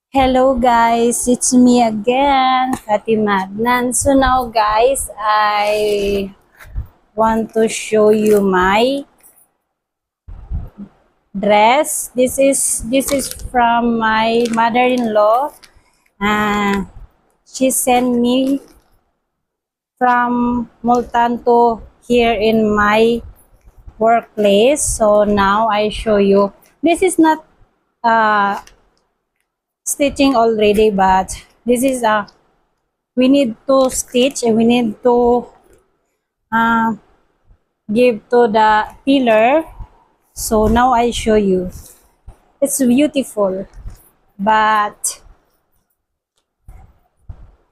Hello guys, it's me again, Fatima Adnan. So now guys, I want to show you my dress. This is from my mother-in-law. Uh, she sent me from Multan to here in my workplace. So now I show you. This is not uh, stitching already, but this is we need to stitch and we need to uh, give to the pillar. So now I show you. It's beautiful, but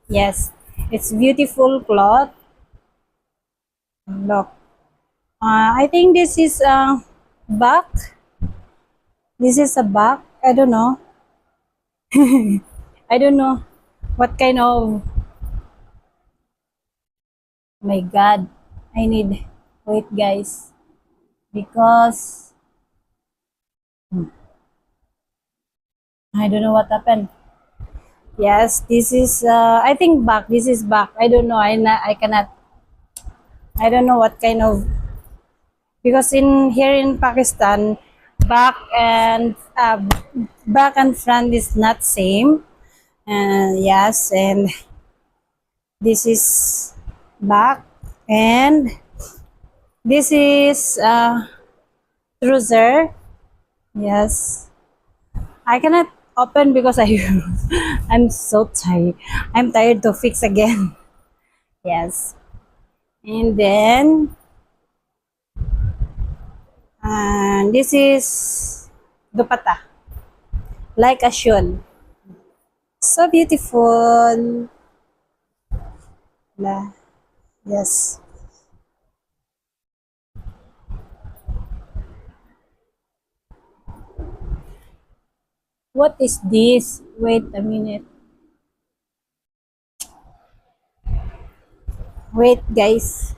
yes, it's beautiful cloth. Look, I think this is a back. This is a back. I don't know. I don't know what kind of. My God, I need wait, guys, because I don't know what happened. Yes, this is. I think back. This is back. I don't know. I cannot. I don't know what kind of, because in here in Pakistan, back and front is not same. And yes, and this is back, and this is trouser. Yes, I cannot open because I I'm so tired. I'm tired to fix again. Yes, and then this is dupatta, like a shawl. So beautiful. La, yes. What is this? Wait a minute. Wait, guys.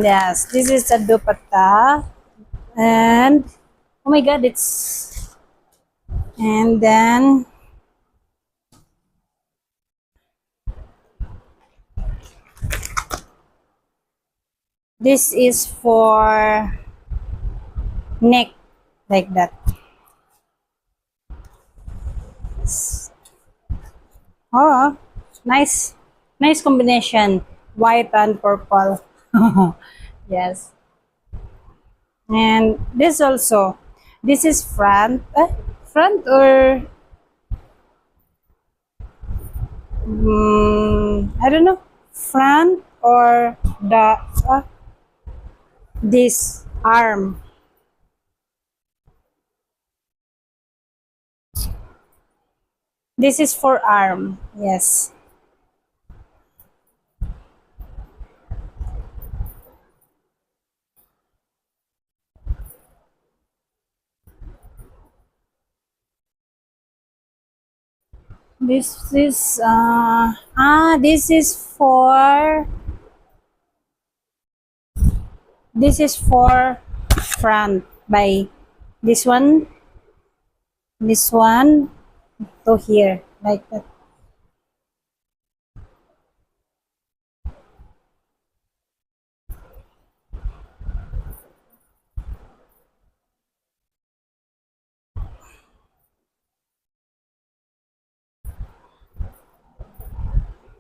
Yes, this is a dupatta. And, oh my god, and then, this is for neck, like that. Oh, nice. Nice combination. White and purple. Yes. And this also. This is front. Front or I don't know, front or the this arm. This is for arm. Yes. This is this is for front by this one to here, like that.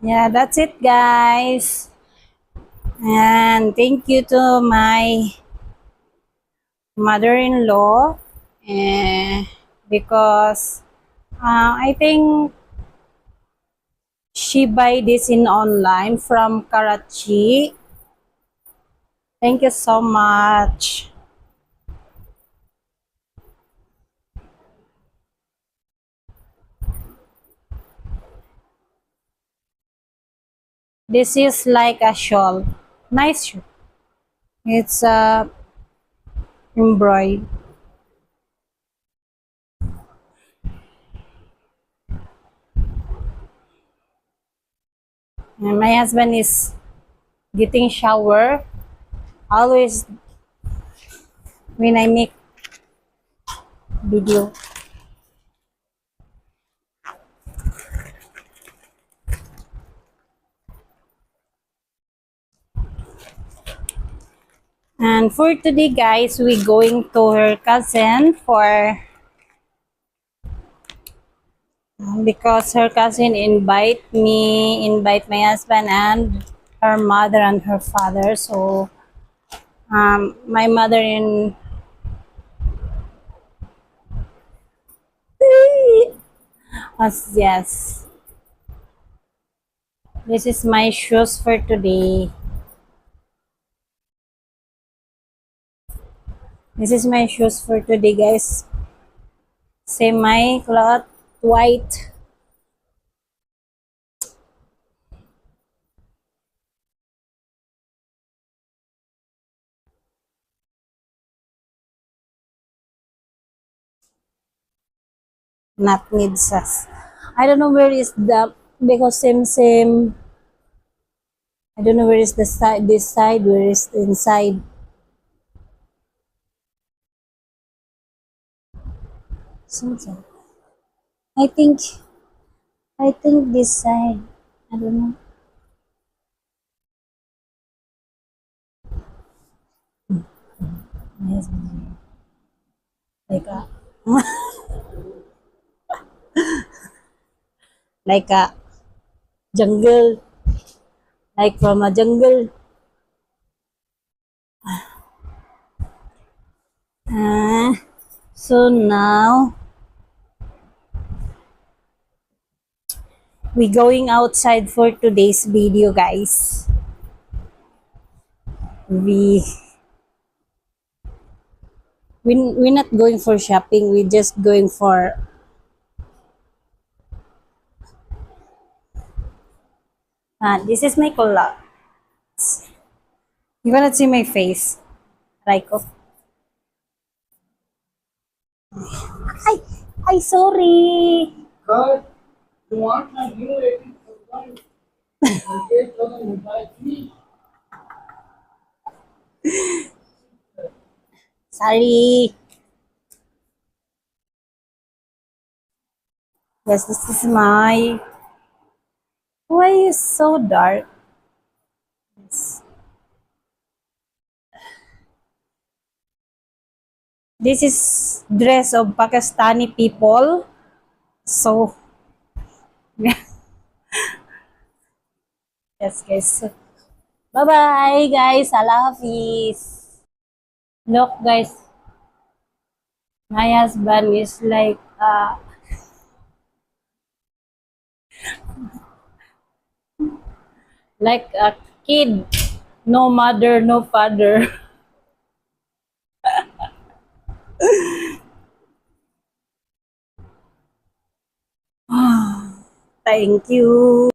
Yeah, that's it guys. And thank you to my mother-in-law, eh, because I think she buy this in online from Karachi. Thank you so much. This is like a shawl. Nice shawl. It's embroidered. And my husband is getting shower. Always when I make video. And for today, guys, we going to her cousin for because her cousin invite my husband and her mother and her father. So my mother in us, yes. This is my shoes for today. This is my shoes for today, guys. Semi cloth, white. Not midsas. I don't know where is the because same. I don't know where is the side. This side, where is the inside? So, I think this side. I don't know. Yes, like a like a jungle, like from a jungle. Uh, so now we going outside for today's video, guys. We we're not going for shopping. We're just going for this is my cola. You cannot see my face, Raiko. Ay, ay, sorry. God, you want my new 18,000 8,000 buy three. Sorry. Yes, this is my. Why is so dark? This is dress of Pakistani people. So, yes, guys. Bye bye, guys. Allah Hafiz. Look, guys. My husband is like a kid. No mother, no father. Thank you.